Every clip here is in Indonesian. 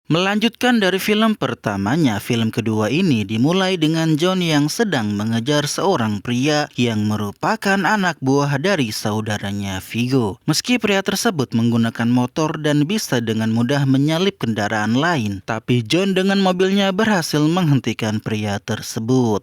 Melanjutkan dari film pertamanya, film kedua ini dimulai dengan John yang sedang mengejar seorang pria yang merupakan anak buah dari saudaranya Vigo. Meski pria tersebut menggunakan motor dan bisa dengan mudah menyalip kendaraan lain, tapi John dengan mobilnya berhasil menghentikan pria tersebut.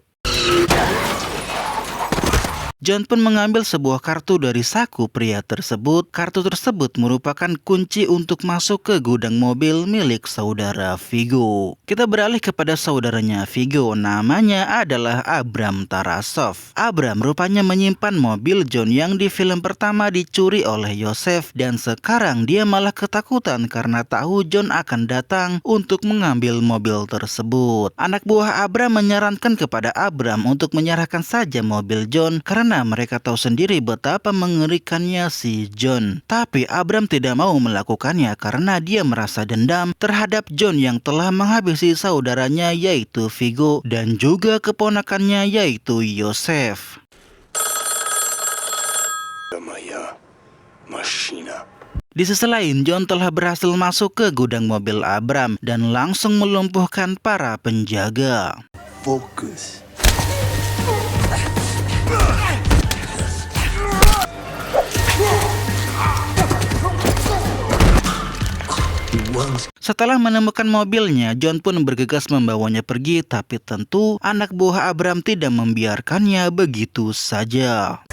John pun mengambil sebuah kartu dari saku pria tersebut. Kartu tersebut merupakan kunci untuk masuk ke gudang mobil milik saudara Vigo. Kita beralih kepada saudaranya Vigo, namanya adalah Abram Tarasov. Abram rupanya menyimpan mobil John yang di film pertama dicuri oleh Yosef, dan sekarang dia malah ketakutan karena tahu John akan datang untuk mengambil mobil tersebut. Anak buah Abram menyarankan kepada Abram untuk menyerahkan saja mobil John karena mereka tahu sendiri betapa mengerikannya si John. Tapi Abram tidak mau melakukannya karena dia merasa dendam terhadap John yang telah menghabisi saudaranya yaitu Vigo dan juga keponakannya yaitu Yosef. Di sisi lain, John telah berhasil masuk ke gudang mobil Abram dan langsung melumpuhkan para penjaga. Fokus. Setelah menemukan mobilnya, John pun bergegas membawanya pergi, tapi tentu anak buah Abram tidak membiarkannya begitu saja.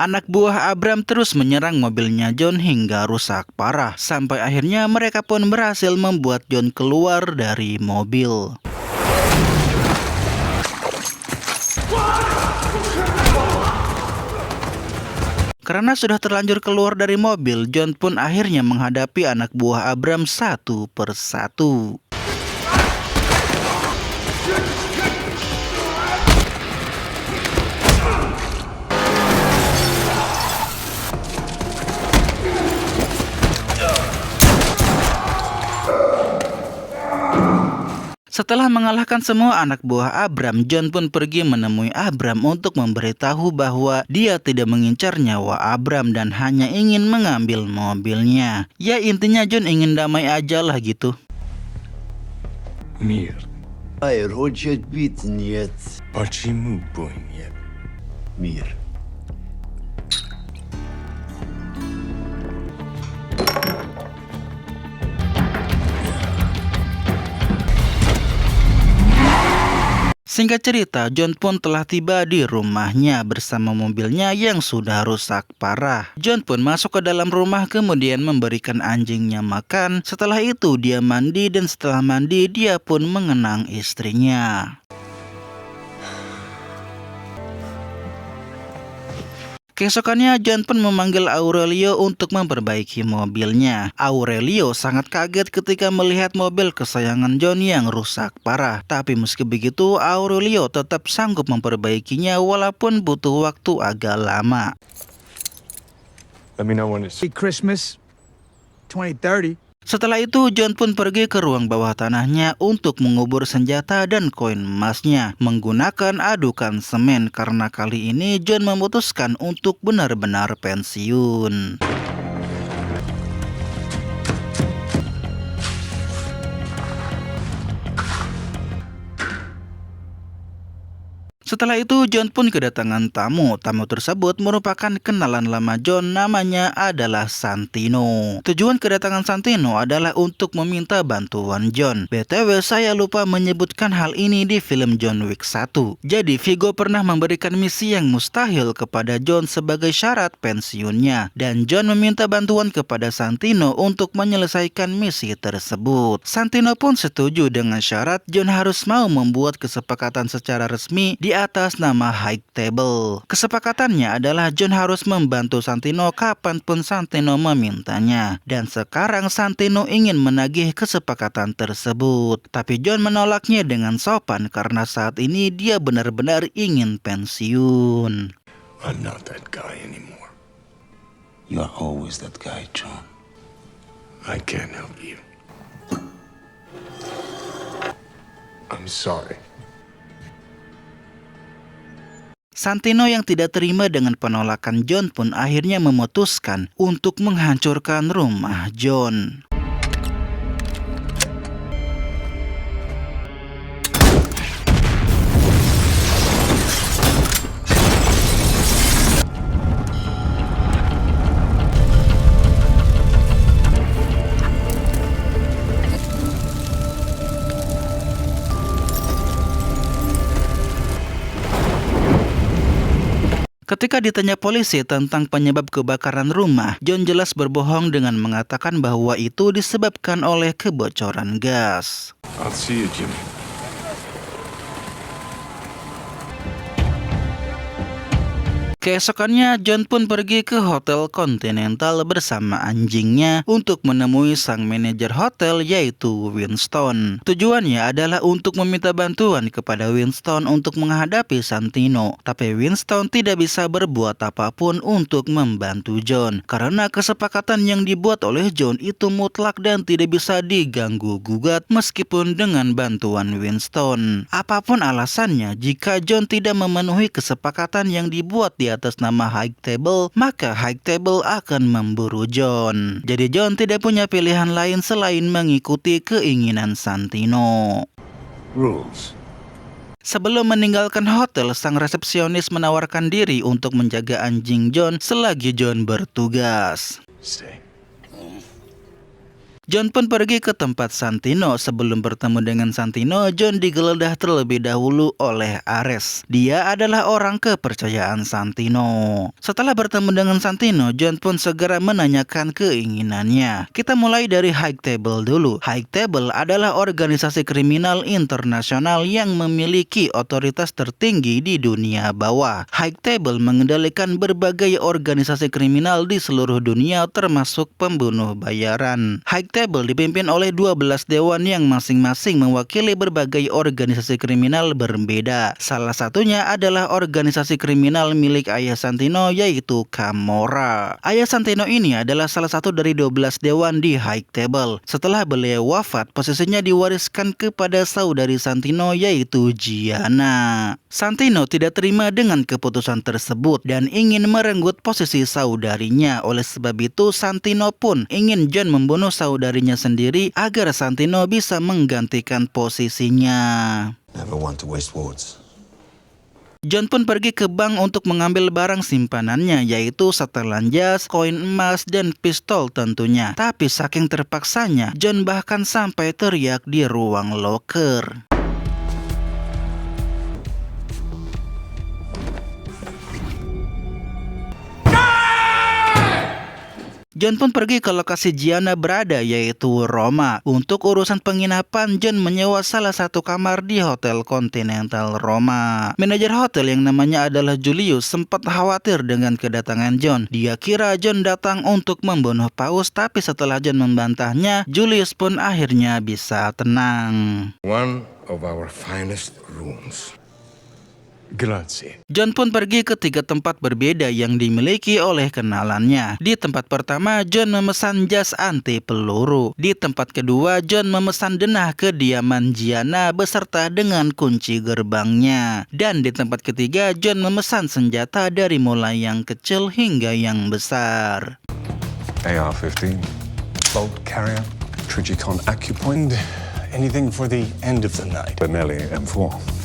Anak buah Abram terus menyerang mobilnya John hingga rusak parah. Sampai akhirnya mereka pun berhasil membuat John keluar dari mobil. Karena sudah terlanjur keluar dari mobil, John pun akhirnya menghadapi anak buah Abram satu persatu. Setelah mengalahkan semua anak buah Abram, John pun pergi menemui Abram untuk memberitahu bahwa dia tidak mengincar nyawa Abram dan hanya ingin mengambil mobilnya. Ya intinya John ingin damai aja lah gitu. Мир. Hayır, хочет бить, нет. Почему бы нет? Мир. Singkat cerita, John pun telah tiba di rumahnya bersama mobilnya yang sudah rusak parah. John pun masuk ke dalam rumah kemudian memberikan anjingnya makan. Setelah itu dia mandi dan setelah mandi dia pun mengenang istrinya. Keesokannya John pun memanggil Aurelio untuk memperbaiki mobilnya. Aurelio sangat kaget ketika melihat mobil kesayangan John yang rusak parah. Tapi meski begitu, Aurelio tetap sanggup memperbaikinya walaupun butuh waktu agak lama. Let me know when it's Christmas 2030. Setelah itu, John pun pergi ke ruang bawah tanahnya untuk mengubur senjata dan koin emasnya menggunakan adukan semen karena kali ini John memutuskan untuk benar-benar pensiun. Setelah itu John pun kedatangan tamu. Tamu tersebut merupakan kenalan lama John, namanya adalah Santino. Tujuan kedatangan Santino adalah untuk meminta bantuan John. BTW saya lupa menyebutkan hal ini di film John Wick 1. Jadi Vigo pernah memberikan misi yang mustahil kepada John sebagai syarat pensiunnya. Dan John meminta bantuan kepada Santino untuk menyelesaikan misi tersebut. Santino pun setuju dengan syarat John harus mau membuat kesepakatan secara resmi di atas nama High Table. Kesepakatannya adalah John harus membantu Santino kapanpun Santino memintanya. Dan sekarang Santino ingin menagih kesepakatan tersebut. Tapi John menolaknya dengan sopan karena saat ini dia benar-benar ingin pensiun. I'm not that guy anymore. You are always that guy, John. I can't help you. I'm sorry. Santino yang tidak terima dengan penolakan John pun akhirnya memutuskan untuk menghancurkan rumah John. Ketika ditanya polisi tentang penyebab kebakaran rumah, John jelas berbohong dengan mengatakan bahwa itu disebabkan oleh kebocoran gas. I'll see you, Jimmy. Keesokannya, John pun pergi ke Hotel Continental bersama anjingnya untuk menemui sang manajer hotel yaitu Winston. Tujuannya adalah untuk meminta bantuan kepada Winston untuk menghadapi Santino. Tapi Winston tidak bisa berbuat apapun untuk membantu John karena kesepakatan yang dibuat oleh John itu mutlak dan tidak bisa diganggu-gugat meskipun dengan bantuan Winston. Apapun alasannya, jika John tidak memenuhi kesepakatan yang dibuat di atas nama High Table, maka High Table akan memburu John. Jadi John tidak punya pilihan lain selain mengikuti keinginan Santino. Rules. Sebelum meninggalkan hotel, sang resepsionis menawarkan diri untuk menjaga anjing John selagi John bertugas. Stay. John pun pergi ke tempat Santino. Sebelum bertemu dengan Santino, John digeledah terlebih dahulu oleh Ares. Dia adalah orang kepercayaan Santino. Setelah bertemu dengan Santino, John pun segera menanyakan keinginannya. Kita mulai dari High Table dulu. High Table adalah organisasi kriminal internasional yang memiliki otoritas tertinggi di dunia bawah. High Table mengendalikan berbagai organisasi kriminal di seluruh dunia termasuk pembunuh bayaran. High Table dipimpin oleh 12 dewan yang masing-masing mewakili berbagai organisasi kriminal berbeda. Salah satunya adalah organisasi kriminal milik ayah Santino yaitu Camorra. Ayah Santino ini adalah salah satu dari 12 dewan di High Table. Setelah beliau wafat, posisinya diwariskan kepada saudari Santino yaitu Gianna. Santino tidak terima dengan keputusan tersebut dan ingin merenggut posisi saudarinya. Oleh sebab itu, Santino pun ingin John membunuh saudarinya sendiri agar Santino bisa menggantikan posisinya. Never want to waste words. John pun pergi ke bank untuk mengambil barang simpanannya yaitu setelan jas, koin emas, dan pistol tentunya. Tapi saking terpaksanya, John bahkan sampai teriak di ruang loker. John pun pergi ke lokasi Gianna berada yaitu Roma. Untuk urusan penginapan, John menyewa salah satu kamar di Hotel Continental Roma. Manajer hotel yang namanya adalah Julius sempat khawatir dengan kedatangan John. Dia kira John datang untuk membunuh Paus, tapi setelah John membantahnya, Julius pun akhirnya bisa tenang. One of our finest rooms. Grazie. John pun pergi ke 3 tempat berbeda yang dimiliki oleh kenalannya. Di tempat pertama, John memesan jas anti peluru. Di tempat kedua, John memesan denah kediaman Gianna beserta dengan kunci gerbangnya. Dan di tempat ketiga, John memesan senjata dari mulai yang kecil hingga yang besar. AR-15, bolt carrier, Trigicon Acupoint, anything for the end of the night. Benelli M4.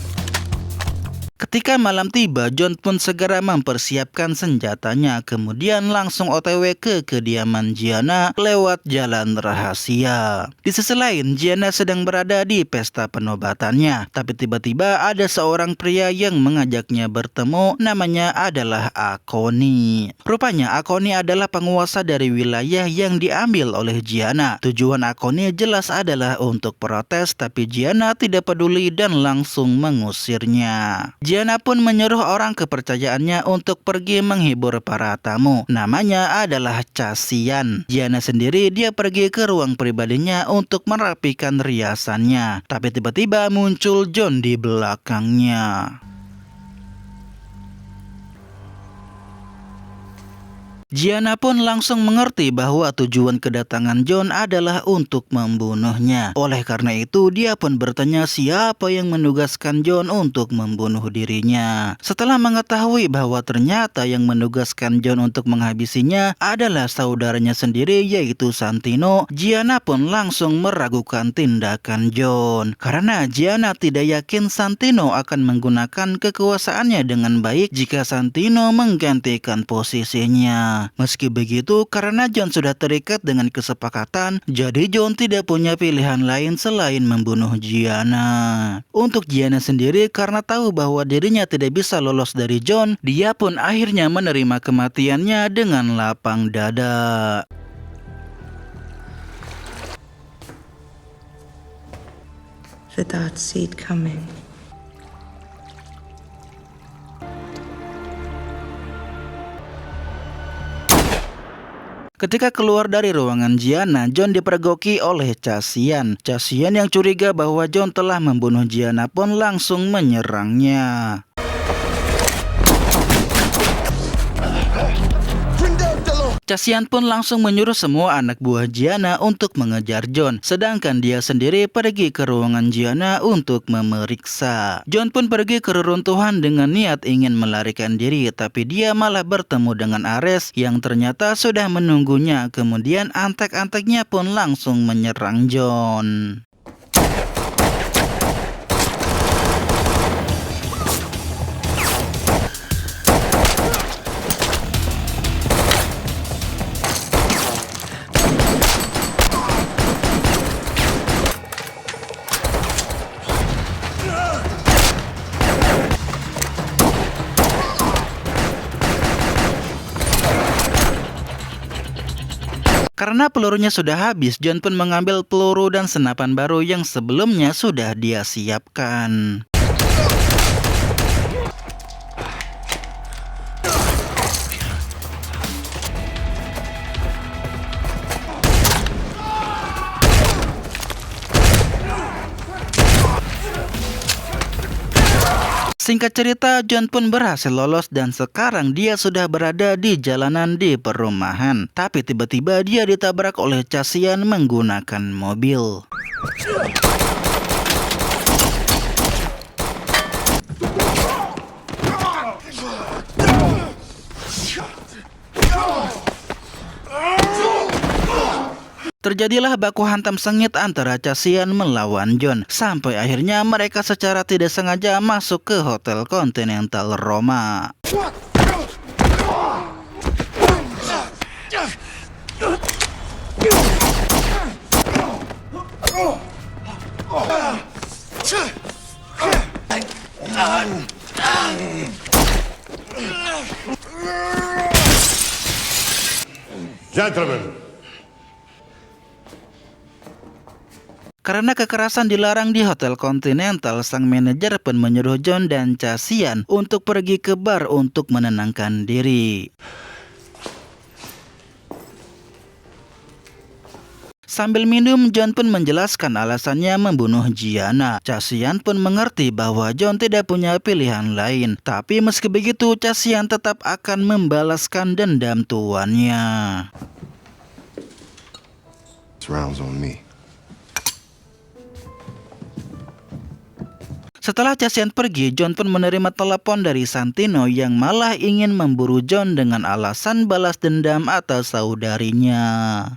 Ketika malam tiba, John pun segera mempersiapkan senjatanya, kemudian langsung OTW ke kediaman Gianna lewat jalan rahasia. Di sisi lain, Gianna sedang berada di pesta penobatannya, tapi tiba-tiba ada seorang pria yang mengajaknya bertemu, namanya adalah Akoni. Rupanya Akoni adalah penguasa dari wilayah yang diambil oleh Gianna. Tujuan Akoni jelas adalah untuk protes, tapi Gianna tidak peduli dan langsung mengusirnya. Gianna pun menyuruh orang kepercayaannya untuk pergi menghibur para tamu. Namanya adalah Cassian. Gianna sendiri dia pergi ke ruang pribadinya untuk merapikan riasannya. Tapi tiba-tiba muncul John di belakangnya. Gianna pun langsung mengerti bahwa tujuan kedatangan John adalah untuk membunuhnya. Oleh karena itu, dia pun bertanya siapa yang menugaskan John untuk membunuh dirinya. Setelah mengetahui bahwa ternyata yang menugaskan John untuk menghabisinya adalah saudaranya sendiri yaitu Santino, Gianna pun langsung meragukan tindakan John. Karena Gianna tidak yakin Santino akan menggunakan kekuasaannya dengan baik jika Santino menggantikan posisinya. Meski begitu, karena John sudah terikat dengan kesepakatan, jadi John tidak punya pilihan lain selain membunuh Gianna. Untuk Gianna sendiri, karena tahu bahwa dirinya tidak bisa lolos dari John, dia pun akhirnya menerima kematiannya dengan lapang dada. Without seed coming. Ketika keluar dari ruangan Gianna, John dipergoki oleh Cassian. Cassian yang curiga bahwa John telah membunuh Gianna pun langsung menyerangnya. Cassian pun langsung menyuruh semua anak buah Gianna untuk mengejar John, sedangkan dia sendiri pergi ke ruangan Gianna untuk memeriksa. John pun pergi ke reruntuhan dengan niat ingin melarikan diri, tapi dia malah bertemu dengan Ares yang ternyata sudah menunggunya. Kemudian antek-anteknya pun langsung menyerang John. Karena pelurunya sudah habis, John pun mengambil peluru dan senapan baru yang sebelumnya sudah dia siapkan. Singkat cerita, John pun berhasil lolos dan sekarang dia sudah berada di jalanan di perumahan. Tapi tiba-tiba dia ditabrak oleh Cassian menggunakan mobil. Terjadilah baku hantam sengit antara Cassian melawan John, sampai akhirnya mereka secara tidak sengaja masuk ke Hotel Continental Roma. Gentlemen. Karena kekerasan dilarang di Hotel Continental, sang manajer pun menyuruh John dan Cassian untuk pergi ke bar untuk menenangkan diri. Sambil minum, John pun menjelaskan alasannya membunuh Gianna. Cassian pun mengerti bahwa John tidak punya pilihan lain. Tapi meski begitu, Cassian tetap akan membalaskan dendam tuannya. This round's on me. Setelah Cassian pergi, John pun menerima telepon dari Santino yang malah ingin memburu John dengan alasan balas dendam atas saudarinya.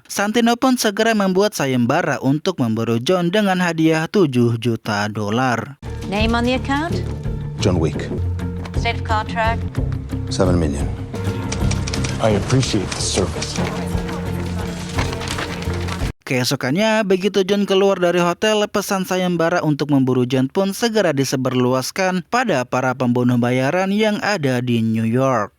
Santino pun segera membuat sayembara untuk memburu John dengan hadiah $7 juta. Name on the account? John Wick, State of contract? 7 million. I appreciate the service. Keesokannya, begitu John keluar dari hotel, pesan sayembara untuk memburu John pun segera disebarluaskan pada para pembunuh bayaran yang ada di New York.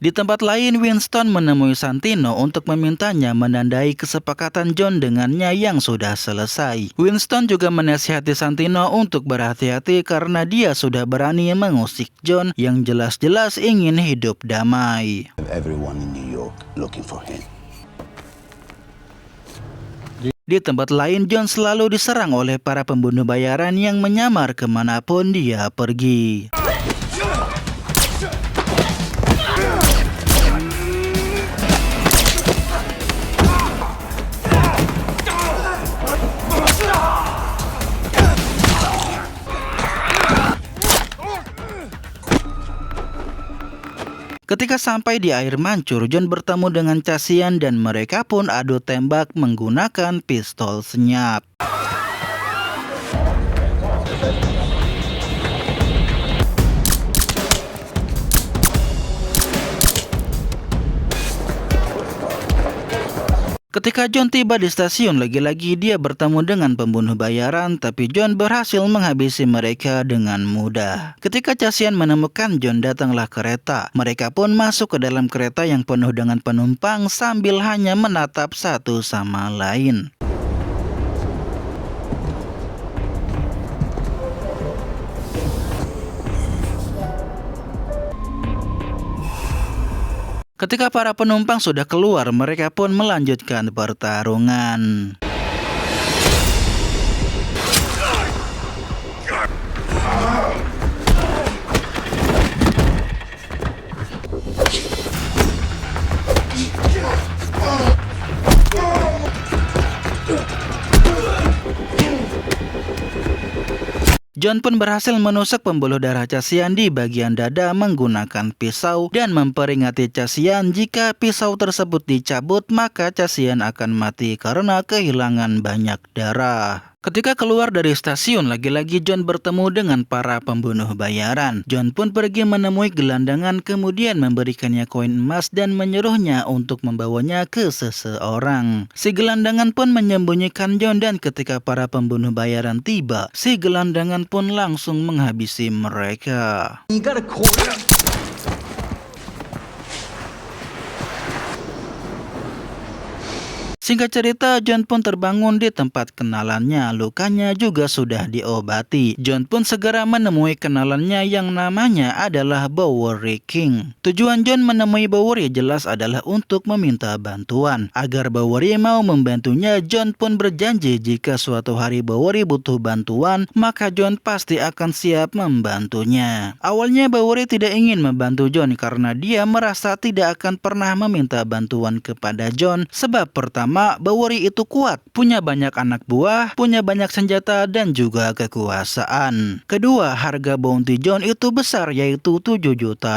Di tempat lain, Winston menemui Santino untuk memintanya menandai kesepakatan John dengannya yang sudah selesai. Winston juga menasihati Santino untuk berhati-hati karena dia sudah berani mengusik John yang jelas-jelas ingin hidup damai. Everyone in New York looking for him. Di tempat lain, John selalu diserang oleh para pembunuh bayaran yang menyamar kemanapun dia pergi. Ketika sampai di air mancur, John bertemu dengan Cassian dan mereka pun adu tembak menggunakan pistol senyap. Ketika John tiba di stasiun, lagi-lagi dia bertemu dengan pembunuh bayaran, tapi John berhasil menghabisi mereka dengan mudah. Ketika Cassian menemukan John, datanglah kereta. Mereka pun masuk ke dalam kereta yang penuh dengan penumpang sambil hanya menatap satu sama lain. Ketika para penumpang sudah keluar, mereka pun melanjutkan pertarungan. John pun berhasil menusuk pembuluh darah Cassian di bagian dada menggunakan pisau dan memperingati Cassian jika pisau tersebut dicabut maka Cassian akan mati karena kehilangan banyak darah. Ketika keluar dari stasiun, lagi-lagi John bertemu dengan para pembunuh bayaran. John pun pergi menemui gelandangan kemudian memberikannya koin emas dan menyuruhnya untuk membawanya ke seseorang. Si gelandangan pun menyembunyikan John dan ketika para pembunuh bayaran tiba, si gelandangan pun langsung menghabisi mereka. You got a quarter? Singkat cerita, John pun terbangun di tempat kenalannya. Lukanya juga sudah diobati. John pun segera menemui kenalannya yang namanya adalah Bowery King. Tujuan John menemui Bowery jelas adalah untuk meminta bantuan. Agar Bowery mau membantunya, John pun berjanji jika suatu hari Bowery butuh bantuan, maka John pasti akan siap membantunya. Awalnya Bowery tidak ingin membantu John karena dia merasa tidak akan pernah meminta bantuan kepada John. Sebab pertama, Bowery itu kuat, punya banyak anak buah, punya banyak senjata dan juga kekuasaan. Kedua, harga bounty John itu besar yaitu $7 juta.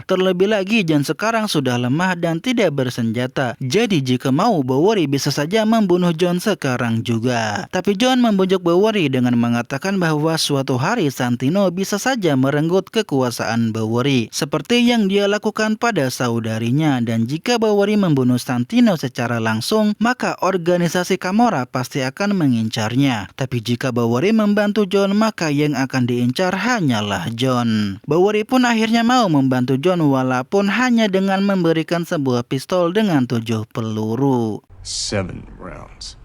Terlebih lagi John sekarang sudah lemah dan tidak bersenjata. Jadi jika mau, Bowery bisa saja membunuh John sekarang juga. Tapi John membujuk Bowery dengan mengatakan bahwa suatu hari Santino bisa saja merenggut kekuasaan Bowery seperti yang dia lakukan pada saudarinya, dan jika Bowery membunuh Santino secara langsung, maka organisasi Camorra pasti akan mengincarnya. Tapi jika Bowery membantu John, maka yang akan diincar hanyalah John. Bowery pun akhirnya mau membantu John walaupun hanya dengan memberikan sebuah pistol dengan 7 peluru. 7 rounds.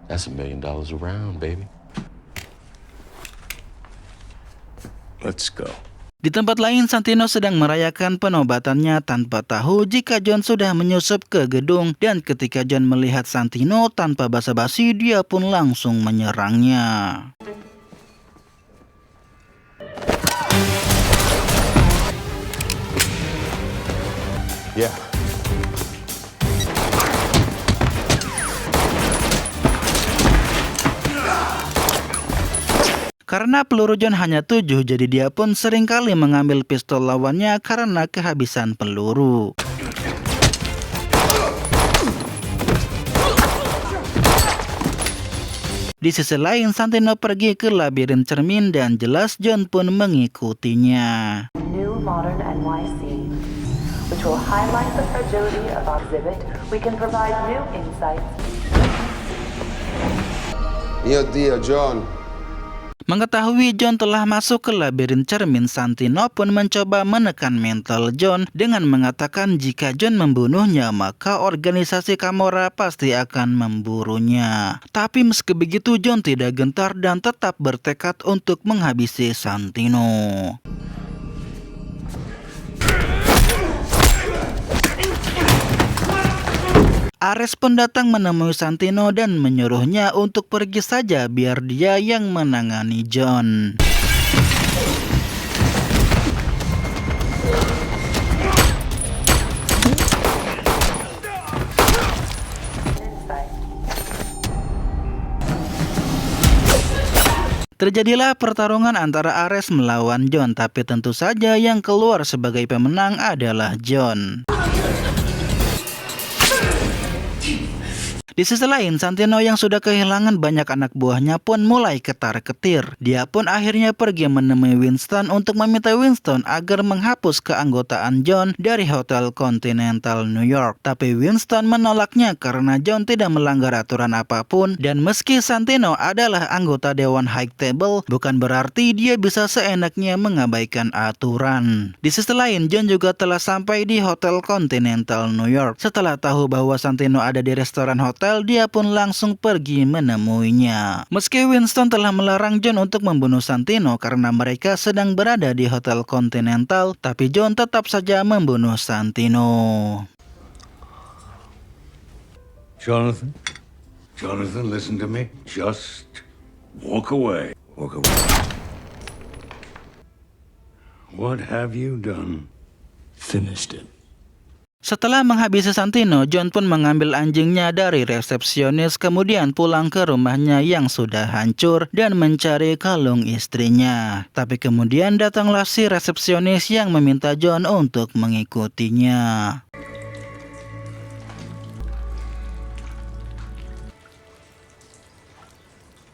That's $1 million a round, baby. Let's go. Di tempat lain, Santino sedang merayakan penobatannya tanpa tahu jika John sudah menyusup ke gedung, dan ketika John melihat Santino tanpa basa-basi, dia pun langsung menyerangnya. Yeah. Karena peluru John hanya 7, jadi dia pun seringkali mengambil pistol lawannya karena kehabisan peluru. Di sisi lain, Santino pergi ke labirin cermin dan jelas John pun mengikutinya. New modern NYC, which will highlight the fragility of our exhibit. We can provide new insights. Mio Dio, John. Mengetahui John telah masuk ke labirin cermin, Santino pun mencoba menekan mental John dengan mengatakan jika John membunuhnya maka organisasi Camorra pasti akan memburunya. Tapi meski begitu John tidak gentar dan tetap bertekad untuk menghabisi Santino. Ares pun datang menemui Santino dan menyuruhnya untuk pergi saja biar dia yang menangani John. Terjadilah pertarungan antara Ares melawan John, tapi tentu saja yang keluar sebagai pemenang adalah John. Di sisi lain, Santino yang sudah kehilangan banyak anak buahnya pun mulai ketar-ketir. Dia pun akhirnya pergi menemui Winston untuk meminta Winston agar menghapus keanggotaan John dari Hotel Continental New York. Tapi Winston menolaknya karena John tidak melanggar aturan apapun, dan meski Santino adalah anggota Dewan High Table, bukan berarti dia bisa seenaknya mengabaikan aturan. Di sisi lain, John juga telah sampai di Hotel Continental New York. Setelah tahu bahwa Santino ada di restoran hotel, dia pun langsung pergi menemuinya. Meski Winston telah melarang John untuk membunuh Santino karena mereka sedang berada di Hotel Continental, tapi John tetap saja membunuh Santino. Jonathan, listen to me. Just walk away. Walk away. What have you done? Finished it. Setelah menghabisi Santino, John pun mengambil anjingnya dari resepsionis, kemudian pulang ke rumahnya yang sudah hancur dan mencari kalung istrinya. Tapi kemudian datanglah si resepsionis yang meminta John untuk mengikutinya.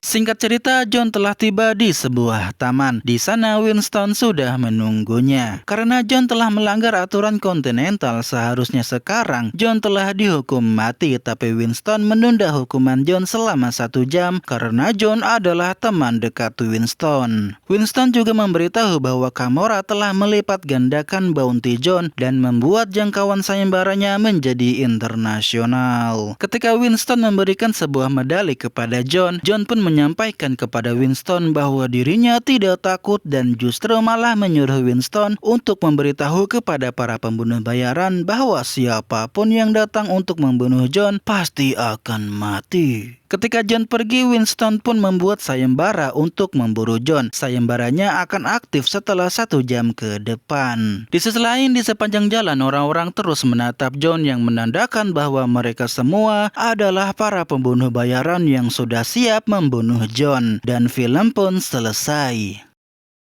Singkat cerita, John telah tiba di sebuah taman. Di sana Winston sudah menunggunya. Karena John telah melanggar aturan Continental, seharusnya sekarang John telah dihukum mati. Tapi Winston menunda hukuman John selama 1 jam karena John adalah teman dekat Winston. Winston juga memberitahu bahwa Camorra telah melipat gandakan bounty John dan membuat jangkauan sayembaranya menjadi internasional. Ketika Winston memberikan sebuah medali kepada John, John pun menyampaikan kepada Winston bahwa dirinya tidak takut dan justru malah menyuruh Winston untuk memberitahu kepada para pembunuh bayaran bahwa siapapun yang datang untuk membunuh John pasti akan mati. Ketika John pergi, Winston pun membuat sayembara untuk memburu John. Sayembaranya akan aktif setelah 1 jam ke depan. Di sisi lain, di sepanjang jalan orang-orang terus menatap John yang menandakan bahwa mereka semua adalah para pembunuh bayaran yang sudah siap membunuh John. Dan film pun selesai.